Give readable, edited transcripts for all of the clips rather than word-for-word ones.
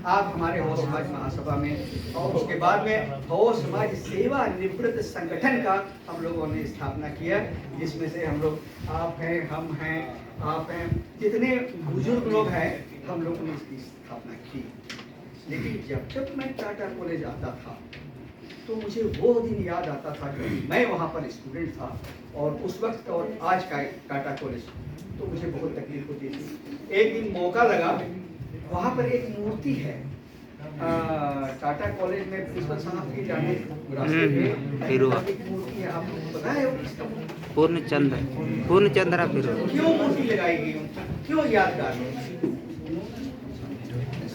आप हमारे हो समाज महासभा में और उसके बाद में हो समाज सेवा निवृत्त संगठन का हम लोगों ने स्थापना किया, जिसमें से हम लोग आप हैं, हम हैं, आप हैं, जितने बुजुर्ग लोग हैं हम लोगों ने इसकी स्थापना की। लेकिन जब मैं टाटा कॉलेज आता था तो मुझे वो दिन याद आता था कि मैं वहाँ पर स्टूडेंट था और उस वक्त और आज का टाटा कॉलेज, तो मुझे बहुत तकलीफ होती थी। एक दिन मौका लगा, वहाँ पर एक मूर्ति है टाटा कॉलेज में प्रिंसिपल साहब के जाने रास्ते में एक मूर्ति है, आपको पता है वो किसका? पूर्णचंद्र फिर क्यों मूर्ति लगाई गई, क्यों यादगार?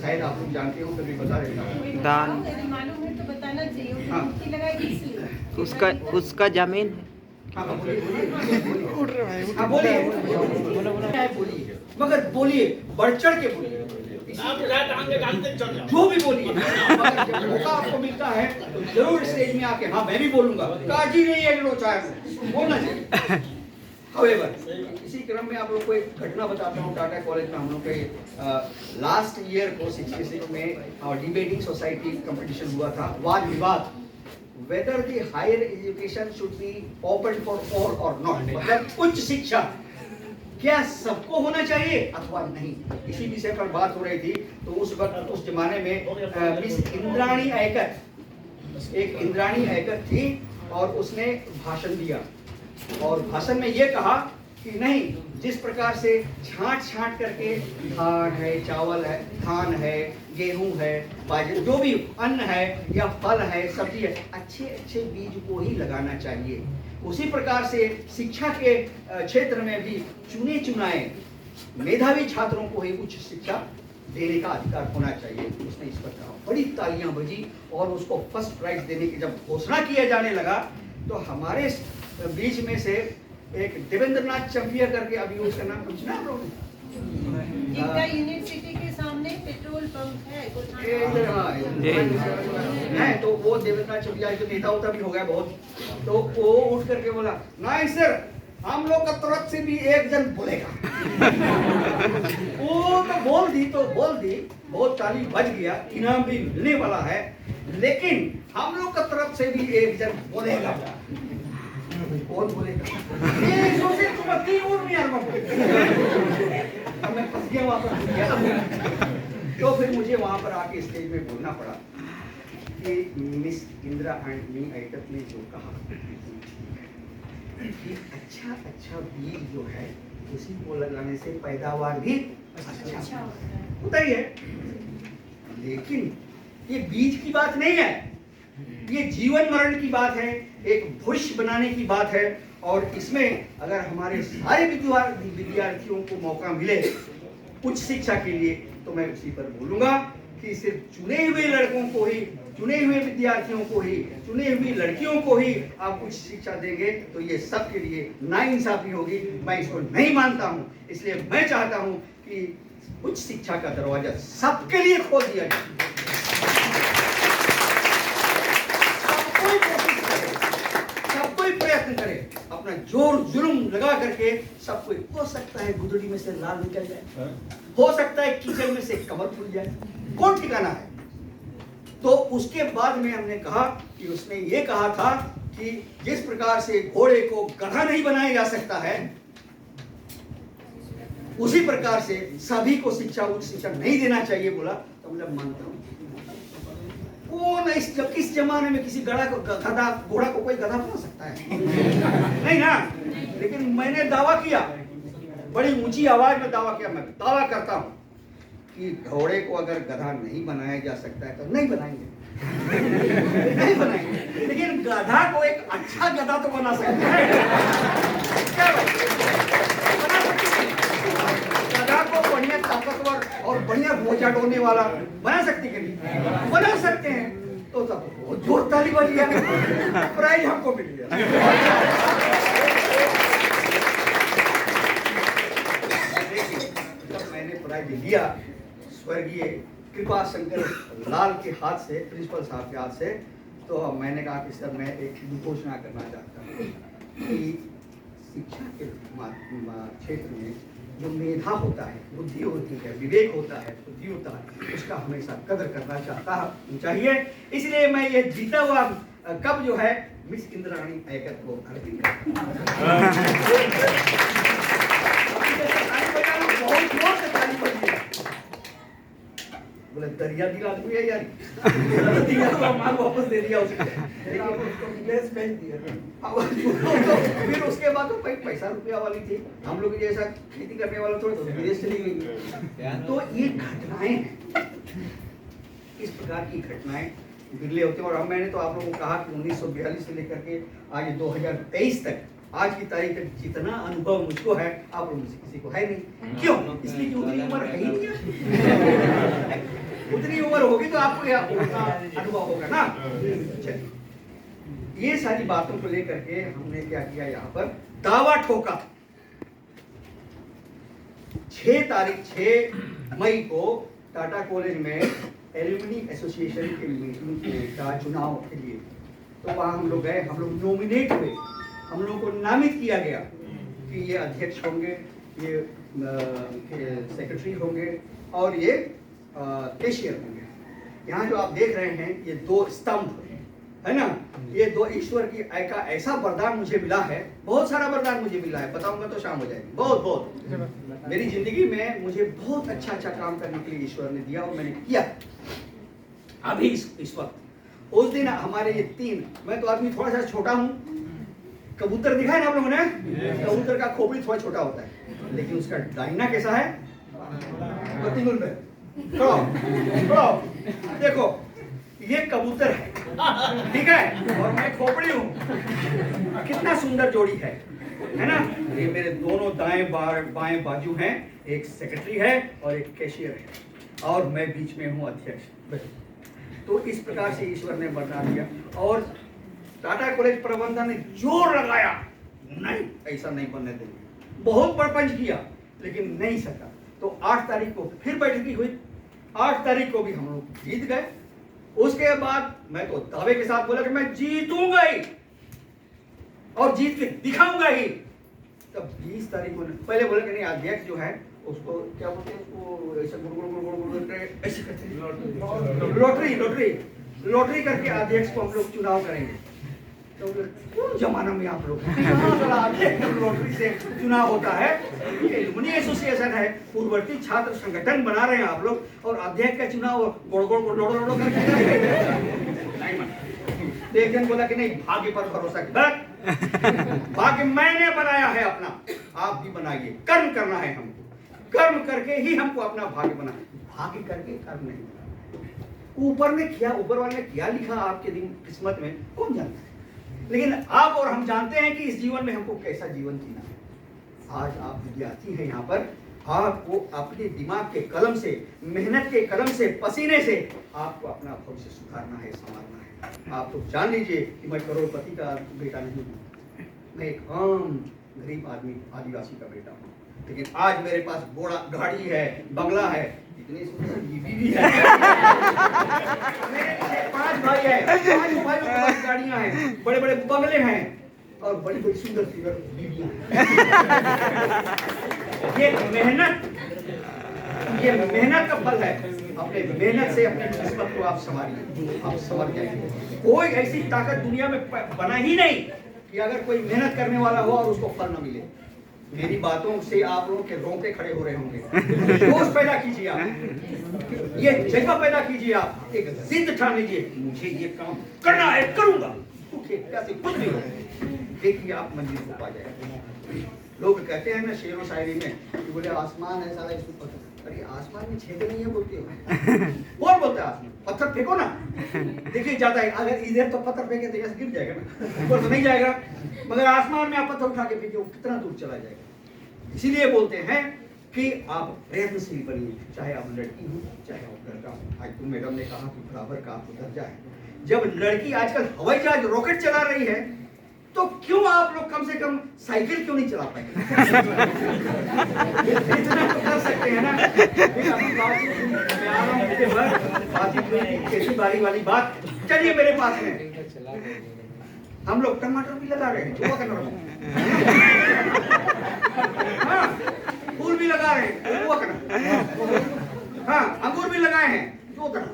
शायद आप लोग जानते हो, कभी बता देता हूँ। दान मालूम है तो बताना चाहिए। हाँ। मूर्ति लगाई इसलिए। उसका जमीन है। बोलिए मगर बोलिए, बढ़ चढ़ के बोलिए, जो भी बोलिए। मौका आपको मिलता है तो जरूर स्टेज में आके हाँ मैं भी बोलूंगा, काजी नहीं है बोलना चाहिए। However, इसी क्रम में आप लोग को एक घटना बताता हूँ। टाटा कॉलेज में हम लोग के लास्ट ईयर को 66 में डिबेटिंग सोसाइटी कंपटीशन हुआ था, वाद विवाद, whether the higher education should be open for all और नॉट, मतलब उच्च शिक्षा क्या सबको होना चाहिए अथवा नहीं, इसी विषय पर बात हो रही थी। तो उस वक्त उस जमाने में मिस इंद्राणी आयकर, एक इंद्राणी आयकर थी और उसने भाषण दिया और भाषण में ये कहा कि नहीं, जिस प्रकार से छांट छांट करके धान है, चावल है, धान है, गेहूं है, बाजरा, जो भी अन्न है या फल है, सब्जी है, अच्छे अच्छे बीज को ही लगाना चाहिए। उसी प्रकार से शिक्षा के क्षेत्र में भी चुने चुनाए मेधावी छात्रों को ही उच्च शिक्षा देने का अधिकार होना चाहिए। उसने इस पर कहा, बड़ी तालियां बजी और उसको फर्स्ट प्राइज देने की जब घोषणा किया जाने लगा तो हमारे बीच में से एक देवेंद्रनाथ चंपिया करके, अभी उसका नाम कुछ ना जिनका यूनिवर्सिटी के सामने पेट्रोल पंप है, तो वो देवेंद्रनाथ चंपिया जो नेता होता भी हो गया बहुत, तो वो उठ करके बोला, नहीं सर, हम लोग का तरफ से भी एक जन बोलेगा। वो तो बोल दी, बहुत ताली बज गया, इनाम भी मिलने वाला है, लेकिन हम लोग का तरफ से भी एक जन बोलेगा। कौन बोलेगा? मैं फंस गया वहां पर। तो फिर मुझे वहां पर आके स्टेज में बोलना पड़ा कि miss Indira and me item ने जो कहा कि अच्छा बीज जो है उसी को लगाने से पैदावार भी अच्छा होता ही है, लेकिन ये बीज की बात नहीं है, ये जीवन मरण की बात है, एक भविष्य बनाने की बात है। और इसमें अगर हमारे सारे विद्यार्थियों को मौका मिले उच्च शिक्षा के लिए, तो मैं उसी पर बोलूंगा कि सिर्फ चुने हुए लड़कों को ही, चुने हुए विद्यार्थियों को ही, चुने हुई लड़कियों को ही आप उच्च शिक्षा देंगे तो ये सबके लिए नाइंसाफी होगी। मैं इसको नहीं मानता हूँ, इसलिए मैं चाहता हूँ कि उच्च शिक्षा का दरवाजा सबके लिए खोल दिया जाए। सब कोई प्रयत्न करे, अपना जोर जुर्म लगा करके, सब कोई, हो सकता है गुदड़ी में से लाल निकल जाए, हो सकता है कीचड़ में से कमर फूल जाए, कौन ठिकाना है। तो उसके बाद में हमने कहा कि उसने ये कहा था कि जिस प्रकार से घोड़े को गधा नहीं बनाया जा सकता है, उसी प्रकार से सभी को शिक्षा, उच्च शिक्षा नहीं देना चाहिए बोला। तो मतलब मानता हूं, कौन इस जमाने में किसी घोड़ा को कोई गधा बना सकता है? नहीं ना। लेकिन मैंने दावा किया, बड़ी ऊंची आवाज में दावा किया, मैं दावा करता हूं कि घोड़े को अगर गधा नहीं बनाया जा सकता है तो नहीं बनाएंगे। नहीं बनाएंगे, लेकिन गधा को एक अच्छा गधा तो बना सकते हैं। क्या बना सकते हैं? गधा को बढ़िया ताकतवर और बढ़िया बोझा ढोने वाला बना सकते हैं, बना सकते हैं। तो सब जोर ताली बज गया, प्राइज हमको मिल गया। जब मैंने प्राइज लिया स्वर्गीय कृपा शंकर लाल के हाथ से, प्रिंसिपल साहब के हाथ से, तो मैंने कहा कि सर मैं एक घोषणा करना चाहता हूँ कि शिक्षा के क्षेत्र में जो मेधा होता है, बुद्धि होती है, विवेक होता है, बुद्धि होता है, उसका हमेशा कदर करना चाहिए। इसलिए मैं ये जीता हुआ कप जो है मिस इंद्राणी ऐकत को अर्पित करता हूं। बोले दरिया दिला दूंगा यार, दिया तो माल वापस दे दिया उसको, फिर उसके बाद तो पैसा रुपया वाली थी, हम लोग जैसा खेती करने वाला थोड़ा तो विदेश चली गई। तो ये घटनाएं हैं, इस प्रकार की घटनाएं बिरले होते हैं। और अब मैंने तो आप लोगों को कहा कि 1942 से लेकर के आज 2023 तक, आज की तारीख तक जितना अनुभव मुझको है आप लोगों में से किसी को है नहीं। क्यों? इसलिए कि उतनी उम्र है ही नहीं। उतनी उम्र होगी तो आपको उतना अनुभव होगा ना। चलिए, ये सारी बातों को लेकर के हमने क्या किया, यहाँ पर दावा ठोका। 6 मई को टाटा कॉलेज में एल्यूमिनी एसोसिएशन के मीटिंग का चुनाव के लिए, तो वहाँ हम लोग गए, हम लोग नॉमिनेट हुए, हम लोगों को नामित किया गया कि ये अध्यक्ष होंगे, ये सेक्रेटरी होंगे और ये कैशियर होंगे। यहाँ जो आप देख रहे हैं ये 2 स्तंभ है ना, ये 2 ईश्वर की का ऐसा वरदान मुझे मिला है, बहुत सारा वरदान मुझे मिला है, बताऊंगा तो शाम हो जाएगी। बहुत मेरी जिंदगी में मुझे बहुत अच्छा काम करने के लिए ईश्वर ने दिया और मैंने किया। अभी इस वक्त, उस दिन हमारे ये 3, मैं तो आदमी थोड़ा सा छोटा हूँ, कबूतर दिखा है ना आप लोगों ने, कबूतर का खोपड़ी थोड़ा छोटा होता है, लेकिन उसका डाइना कैसा है, पतिगुल में। देखो ये कबूतर है, ठीक है, और मैं खोपड़ी हूँ, कितना सुंदर जोड़ी है ना। ये मेरे दोनों दाएं बाएं बाजू हैं, एक सेक्रेटरी है और एक कैशियर है, और मैं बीच में हूँ अध्यक्ष। तो इस प्रकार से ईश्वर ने वरदान दिया और टाटा कॉलेज प्रबंधन ने जोर लगाया, नहीं ऐसा नहीं बनने देंगे, बहुत प्रपंच किया लेकिन नहीं सका। तो 8 तारीख को फिर बैठक हुई, 8 तारीख को भी हम लोग जीत गए। उसके बाद मैं तो दावे के साथ बोला कि मैं जीतूंगा ही और जीत के दिखाऊंगा ही। तब 20 तारीख को पहले बोले कि नहीं, अध्यक्ष जो है उसको क्या बोलते हैं, उसको ऐसे गुड़ ऐसे करते हैं, लॉटरी करके अध्यक्ष को हम लोग चुनाव करेंगे। तो कौन जमाना में आप लोग लॉटरी से चुनाव होता है? ये एल्यूमिनी एसोसिएशन है, पूर्ववर्ती छात्र संगठन बना रहे हैं आप लोग, और अध्यक्ष का चुनाव गोड़ नहीं। एक जन बोला कि नहीं, भाग्य पर भरोसा कर, भाग्य मैंने बनाया है अपना, आप भी बनाइए। कर्म करना है हमको, कर्म करके ही हमको अपना भाग्य बनाना, भाग्य करके कर्म नहीं बनाना। ऊपर वाले ने क्या लिखा आपके दिन किस्मत में कौन जानता है, लेकिन आप और हम जानते हैं कि इस जीवन में हमको कैसा जीवन जीना है। आज आप विद्यार्थी हैं यहाँ पर, आपको अपने दिमाग के कलम से, मेहनत के कलम से, पसीने से आपको अपना भविष्य सुधारना है, संवारना है। आप तो जान लीजिए कि मैं करोड़पति का बेटा नहीं हूँ, मैं एक आम गरीब आदमी, आदिवासी का बेटा हूँ, लेकिन आज मेरे पास गाड़ी है, बंगला है, इतनी सुंदर बीवी भी है। मेरे 5 भाई हैं, 5 भाइयों के पास गाड़ियां हैं, बड़े बड़े बंगले हैं और बड़ी बड़ी सुंदर सुंदर बीवियां हैं। ये मेहनत का फल है। अपने मेहनत से अपने किस्मत को आप संवारिए, आप संवर जाएंगे। कोई ऐसी ताकत दुनिया में बना ही नहीं कि अगर कोई मेहनत करने वाला हो और उसको फल न मिले। मेरी बातों से आप लोगों के रोंगटे खड़े हो रहे होंगे। जोश पैदा कीजिए, आप ये जज्बा पैदा कीजिए, आप एक जिद ठान लीजिए, मुझे ये काम करना है, करूंगा, कैसे कुछ भी हो, देखिए आप मंजिल को पा जाएंगे। लोग कहते हैं ना शेरो शायरी में कि बोले आसमान है सारा इसको पत्थर, अरे आसमान में छेद नहीं है बोलते हो, कौन बोलता है आसमान? पत्थर फेंको ना, देखिए जाता है। अगर इधर तो पत्थर फेंके तो यहाँ गिर जाएगा ना, ऊपर तो नहीं जाएगा, मगर आसमान में आप पत्थर उठा के फेंके कितना दूर चला जाएगा। इसीलिए बोलते हैं कि आप प्रयत्नशील बनिए, चाहे आप लड़की हो चाहे आप लड़का हो। आज तुम मैडम ने कहा कि बराबर का आपको दर्जा है। जब लड़की आजकल हवाई जहाज रॉकेट चला रही है तो क्यों आप लोग कम से कम साइकिल क्यों नहीं चला पाएंगे? इतना तो कर सकते हैं ना। खेती बाड़ी वाली बात चलिए मेरे पास में हम लोग टमाटर भी लगा रहे हैं, हाँ, फूल भी लगा रहे हैं वो करना। हाँ अंगूर भी लगाए हैं जो करना।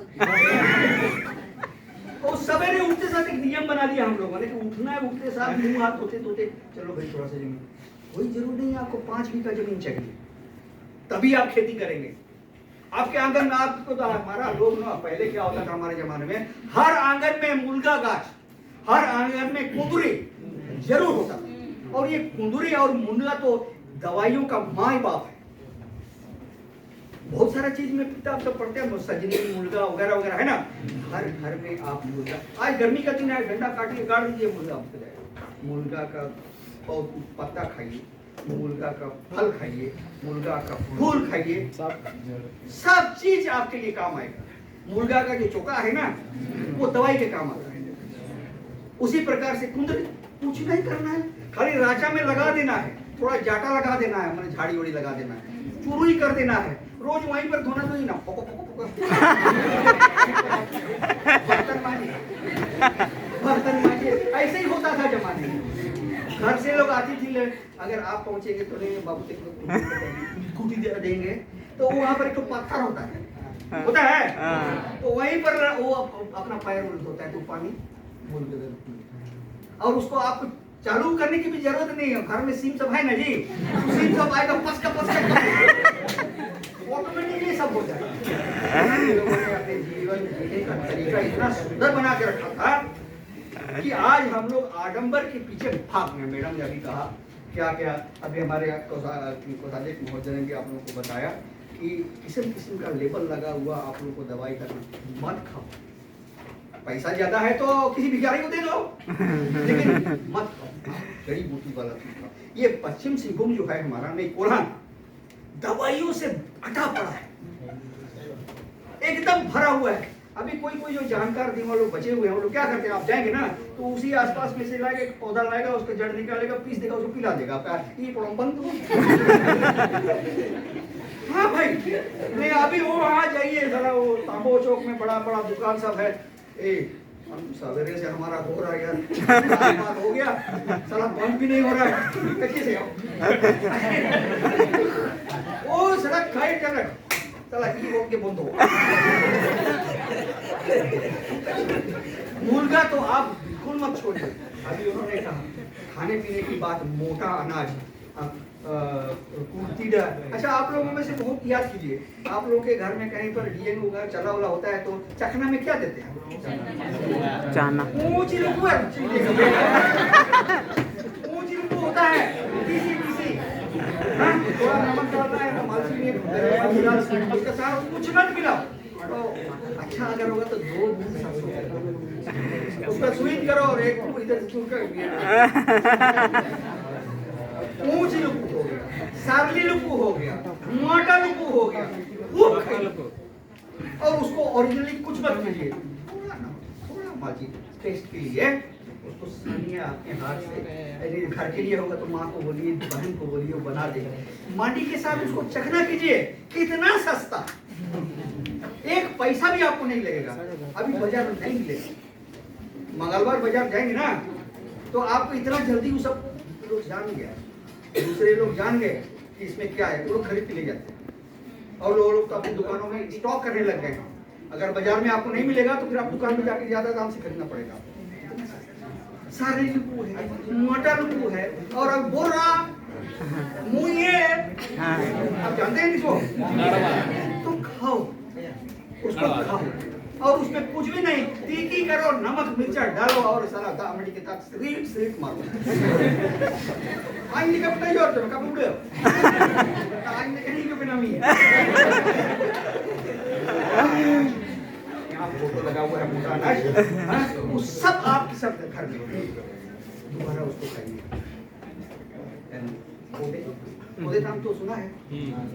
और सवेरे उठते साथ एक नियम बना दिया हम लोगों ने कि उठना है, उठते साथ मुंह हाथ धोते धोते चलो भाई थोड़ा सा जमीन, कोई जरूर नहीं है आपको 5 बीघा जमीन चाहिए तभी आप खेती करेंगे। आपके आंगन में आपको तो हमारा लोग ना पहले क्या होता था हमारे जमाने में, हर आंगन में मुनगा गाछ, हर आंगन में कुंदरी जरूर होता था। और ये कुंदरी और मुनगा तो दवाइयों का माँ बाप है। बहुत सारा चीज में किताब सब पढ़ते हैं, सजनी मुर्गा वगैरह वगैरह है ना, हर घर में आप मुर्गा, आज गर्मी का दिन है डंडा काटिए गाड़ दीजिए मुर्गा उठ जाएगा। मुर्गा का पत्ता खाइए, मुर्गा का फल खाइए, मुर्गा का फूल खाइए, सब चीज आपके लिए काम आएगा। मुर्गा का जो चोका है ना वो दवाई के काम आता है। उसी प्रकार से कुंदरी कुछ नहीं करना है, खाली राचा में लगा देना है, थोड़ा जाटा लगा देना है, मैंने झाड़ी वाड़ी लगा देना है, चुरुई कर देना है, रोज वहीं पर धोना तो ही ना बर्तन मांजिए। ऐसे ही होता था जमाने में। घर से लोग आती थी, अगर आप पहुंचेंगे तो नहीं बाबू कुटी देंगे, तो वहां पर एक पत्थर होता है तो वहीं पर वो अपना पैर धोता है तो पानी बोल के देता है। और उसको आप चालू करने की भी जरूरत नहीं है, घर में सिम सब है ना जी, सिम सब आएगा पस का ऑटोमेटिकली सब हो जाएगा। लोगों ने अपने जीवन जीने का तरीका इतना सुंदर बना के रखा था कि आज हम लोग आडंबर के पीछे भाग में, मैडम ने अभी कहा क्या क्या, अभी हमारे कोषाध्यक्ष महोदय ने भी आप लोगों को बताया कि किस्म किस्म का लेबल लगा हुआ आप लोगों को दवाई का मत खाओ। पैसा ज्यादा है तो किसी भिखारी को दे दो, लेकिन मत खाओ, जड़ी बूटी वाला चीज खाओ। ये पश्चिम सिंहभूम जो है हमारा नहीं कोल्हान दवाइयों से अटा पड़ा है, एकदम भरा हुआ है। अभी कोई जो जानकार दिमाग लोग बचे हुए हैं वो लोग क्या करते हैं, आप जाएंगे ना तो उसी आसपास में से लाएगा एक पौधा लाएगा, उसका जड़ निकालेगा, पीस देगा, उसको पिला देगा, आपका ये प्रॉब्लम बंद हो। हाँ भाई नहीं, अभी वो वहाँ जाइए जरा, वो तांबो चौक में बड़ा बड़ा दुकान सब है, सवेरे से हमारा हो रहा है यार, हो गया साला बंद भी नहीं हो रहा है, कैसे वो सड़क खाए चल चला की बोल के बंद हो। मुर्गा तो आप बिल्कुल मत छोड़िए। अभी उन्होंने कहा खाने पीने की बात, मोटा अनाज, कुर्तीडा। अच्छा आप लोगों में से बहुत याद कीजिए, आप लोगों के घर में कहीं पर डीएन वगैरह चला वाला होता है तो चखना में क्या देते हैं? चाना। ऊंच लिंबू होता है, थोड़ा नमक डालना है, उसका सारा कुछ मत मिलाओ। तो अच्छा अगर होगा तो 2 बूंद सरसों उसका स्वीट करो और एक इधर चूर कर ऊंच लुप्पू हो गया, सावली लुप्पू हो गया, मोटा लुप्पू हो गया, वो और उसको ओरिजिनली कुछ मत कीजिए, थोड़ा माजी टेस्ट के लिए उसको सानिए आपके हाथ से। घर के लिए होगा तो माँ को बोलिए, बहन को बोलिए, वो बना दे। मांडी के साथ उसको चखना कीजिए, कितना सस्ता, 1 पैसा भी आपको नहीं लगेगा। अभी बाजार में नहीं मिलेगा, मंगलवार बाजार जाएंगे ना तो आपको इतना जल्दी वो सब लोग जान गया, दूसरे लोग जान गए कि इसमें क्या है, वो लोग खरीद के ले जाते हैं और लोग तो अपनी दुकानों में स्टॉक करने लग गए। अगर बाजार में आपको नहीं मिलेगा तो फिर आप दुकान में जाकर ज्यादा दाम से खरीदना पड़ेगा। सारे लुपू है, मोटा लुपू है, और अब बोरा मुझे आप जानते हैं किसको, तो खाओ उसको, खाओ और उसमें कुछ भी नहीं, तीखी करो, नमक मिर्चा डालो और सारा दामड़ी के साथ स्ट्रीट मारो। आइंदी का पता ही और तो कब उड़े आइंदी कहीं के बिना मी यहाँ फोटो लगा हुआ है मोटा अनाज, वो सब आपके सब घर में दोबारा उसको खाइए। कोदे नाम तो सुना है,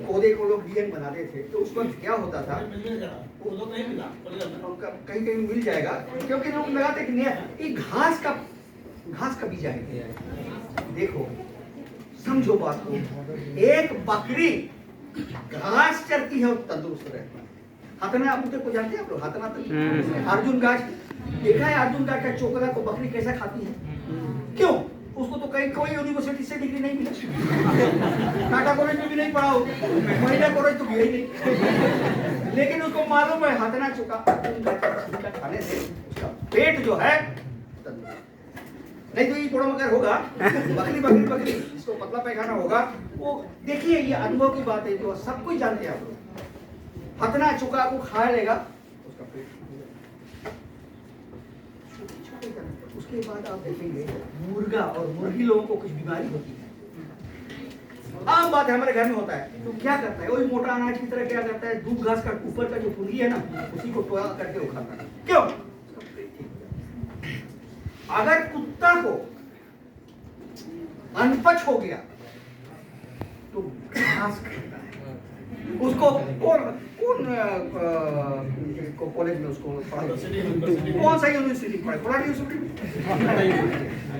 कोदे को लोग डीएन बनाते थे तो उस वक्त क्या होता था, कहीं कहीं मिल जाएगा क्योंकि लोग लगाते कि ये घास का बीज है। देखो समझो बात को, एक बकरी घास चरती है और तंदुरुस्त रहती है। हथना आप को जानते हैं आप लोग, हथना तो अर्जुन गाछ देखा है, अर्जुन गाछ का चोकरा को बकरी कैसा खाती है, क्यों? उसको तो कहीं कोई यूनिवर्सिटी से डिग्री नहीं मिला, टाटा कॉलेज में भी नहीं पढ़ा हो, महिला कॉलेज तो गया ही नहीं, लेकिन उसको मालूम है हाथ ना चुका खाने से उसका पेट जो है नहीं तो ये थोड़ा मगर होगा, बकरी बकरी बकरी इसको पतला पैखाना होगा। वो देखिए ये अनुभव की बात है, जो सब कुछ जानते हैं आप लोग। हथना चुका को खा लेगा उसका पेट, उसके बाद आप देखेंगे मुर्गा और मुर्गी लोगों को कुछ बीमारी होती है। आम बात है, हमारे घर में होता है, तो क्या करता है वही मोटा अनाज की तरह क्या करता है, दूध घास का ऊपर का जो फुर्गी है ना उसी को टोया करके वो खाता है। क्यों? अगर कुत्ता को अनपच हो गया तो घास खाता है, उसको कौन कॉलेज में उसको कौन सा यूनिवर्सिटी पढ़ा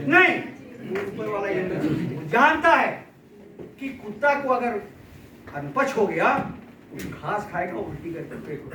नहीं, ऊपर वाला यूनिवर्सिटी जानता है कि कुत्ता को अगर अनपच हो गया तो घास खाएगा, उल्टी करके पेट